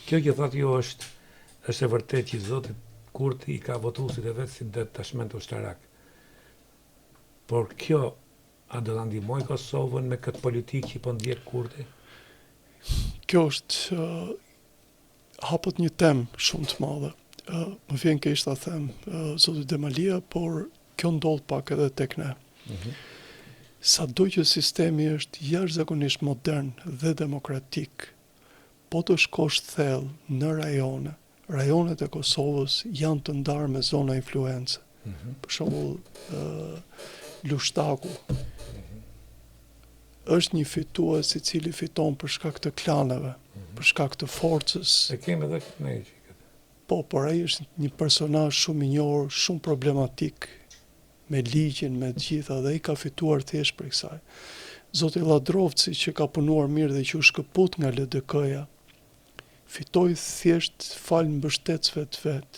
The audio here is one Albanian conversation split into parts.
Kjo që thotë ju është e vërtet që Zoti Kurti i ka votuesit e vet si detashment ushtarak. Por kjo a do ta ndihmoj Kosovën me këtë politikë që po ndjek Kurti? Kjo është hapët një temë shumë të madhe. Më vjen keq ta them zoti Demalia, por kjo ndodh pak edhe tek ne. Sado që sistemi është jashtëzakonisht modern dhe demokratik, po të shkosh thellë në rajonet e Kosovës janë të ndarë me zona influence. Për shembull, Lushtaku është një fitues i cili fiton për shkak të klaneve, për shkak të forcës. E kemi edhe ne. Por ai është një personazh shumë i njohur, shumë problematik me ligjin, me të gjitha, dhe i ka fituar thjesht për kësaj. Zoti Lladrovci, që ka punuar mirë dhe që u shkëput nga LDK-ja, fitoi thjesht fal mbështetësve të vet.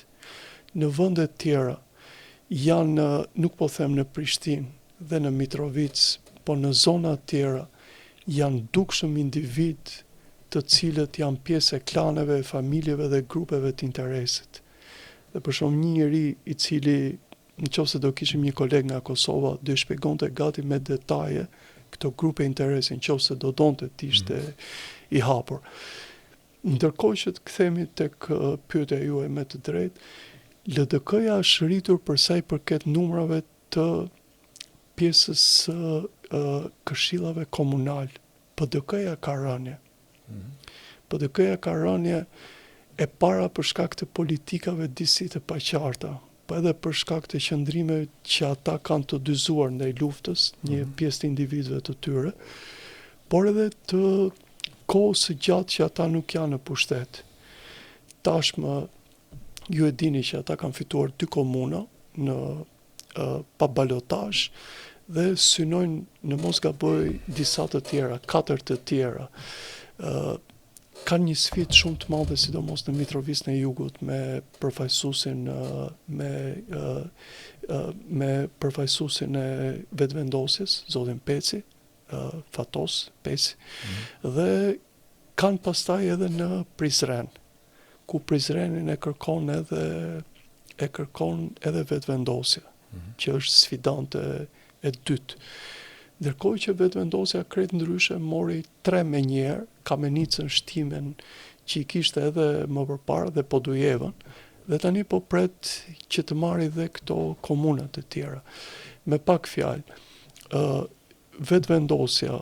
Në vende të tjera janë, nuk po them në Prishtinë dhe në Mitrovic, po në zona të tjera janë dukshëm individ të cilët janë pjesë e klaneve, familjeve dhe grupeve të interesit. Dhe për shembull një njeri i cili, nëse do kishim një koleg nga Kosova, do i shpjegonte gati me detaje këto grupe interesi, nëse do donte të ishte i hapur. Ndërkohë që të kthehemi tek pyetja juaj me të drejtë, LDK-ja është rritur për sa i përket numrave të pjesës këshillave komunal. PDK-ja ka rënje. PDK-ja ka rënje e para për shkak të politikave disi të paqarta, po edhe për shkak të qëndrimeve që ata kanë të dyzuar ndaj luftës, një pjesë të individëve të tyre, por edhe të kohës së gjatë që ata nuk janë në pushtet. Tashmë ju e dini që ata kanë fituar 2 komuna në pa balotazh dhe synojnë, në mos gaboj, disa të tjera, 4 të tjera. Kanë një sfidë shumë të madhe, sidomos në Mitrovicën e Jugut, me përfaqësuesin e vetëvendosjes, zotin Peci, Fatos Peci, dhe kanë pastaj edhe në Prizren, ku Prizrenin e kërkon edhe vetëvendosja, që është sfidante e dytë. Ndërkohë që vetëvendosja krejt ndryshe mori 3 me njëherë, Kamenicën, Shtimen, që i kishte edhe më përpara, dhe Podujevën, dhe tani po pret që të marri dhe këto komunat e tjera. Me pak fjalë, vetëvendosja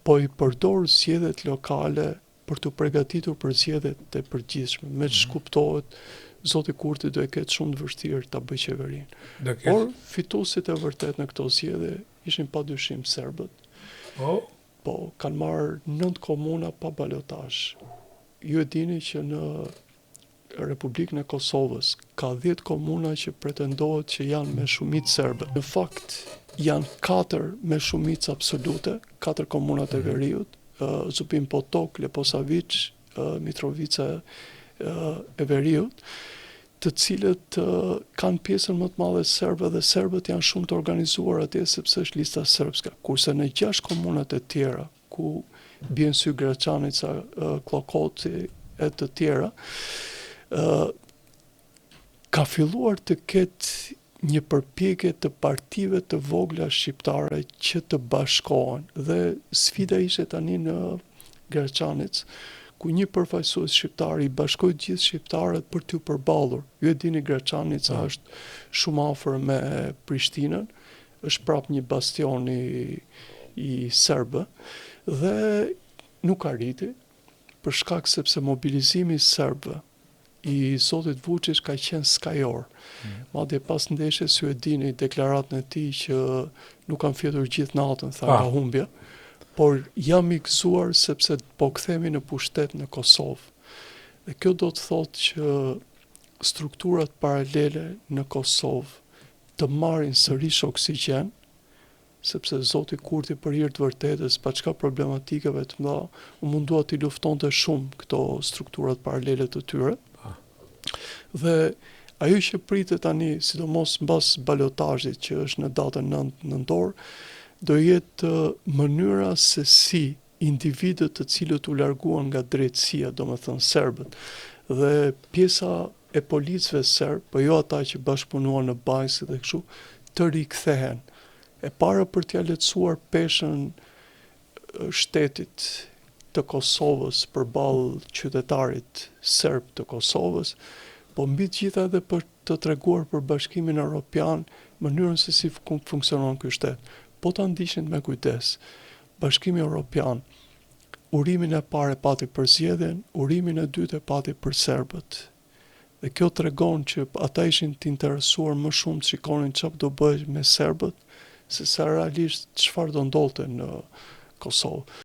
po i përdor zgjedhjet lokale për të përgatitur për zgjedhjet e përgjithshme, me që kuptohet Zoti Kurti do e ketë shumë të vështirë ta bëjë qeverinë. Por fituesit e vërtet në këto zgjedhje ishin padyshim serbët. Po, kanë marrë 9 komuna pa balotazh. Ju e dini që në Republikën e Kosovës ka 10 komuna që pretendohet që janë me shumicë serbe. Në fakt, janë 4 me shumicë absolute, 4 komunat e Veriut, Zupin Potok, Leposavić, Mitrovica e Veriut, të cilët kanë pjesën më të madhe serbe, dhe serbët janë shumë të organizuar atje sepse është lista srpska. Kurse në 6 komunat e tjera, ku bien sy Graçanica, Klokoti e të tjera, ka filluar të ketë një përpjekje të partive të vogla shqiptare që të bashkohen, dhe sfida ishte tani në Graçanic, ku një përfaqësues shqiptar i bashkoi gjithë shqiptarët për t'u përballur. Ju e dini, Graçanica është shumë afër me Prishtinën, është prapë një bastion i serbë, dhe nuk arriti, për shkak sepse mobilizimi i serbëve i zotit Vučić ka qenë skajor. Madje pas ndeshjes, ju e dini, deklaratën e tij që nuk kanë fjetur gjithë natën, tha nga humbja, por jam i gëzuar sepse po kthehemi në pushtet në Kosovë. Dhe kjo do të thotë që strukturat paralele në Kosovë të marrin sërish oksigjen, sepse Zoti Kurti për hir të vërtetës, pa çka problematikave të mëdha, u mundua t'i luftonte shumë këto strukturat paralele të tyre. Dhe ajo që pritet tani, sidomos mbas balotazhit që është në datën 9 nëntor, do jetë mënyra se si individët të cilët u larguan nga drejtësia, domethënë serbët, dhe pjesa e policëve serb, po jo ata që bashkëpunuan në bajsë dhe kështu, të rikthehen. E para për t'ja lehtësuar peshën shtetit të Kosovës përballë qytetarit serb të Kosovës, po mbi të gjitha edhe për të treguar për Bashkimin Evropian mënyrën se si funksionon ky shtet. Po ta ndiqnin me kujdes. Bashkimi Evropian, urimin e parë e pati për zgjedhjen, urimin e dytë e pati për serbët. Dhe kjo tregon që ata ishin të interesuar më shumë të shikonin çfarë do bëhet me serbët, se sa realisht çfarë do ndodhte në Kosovë.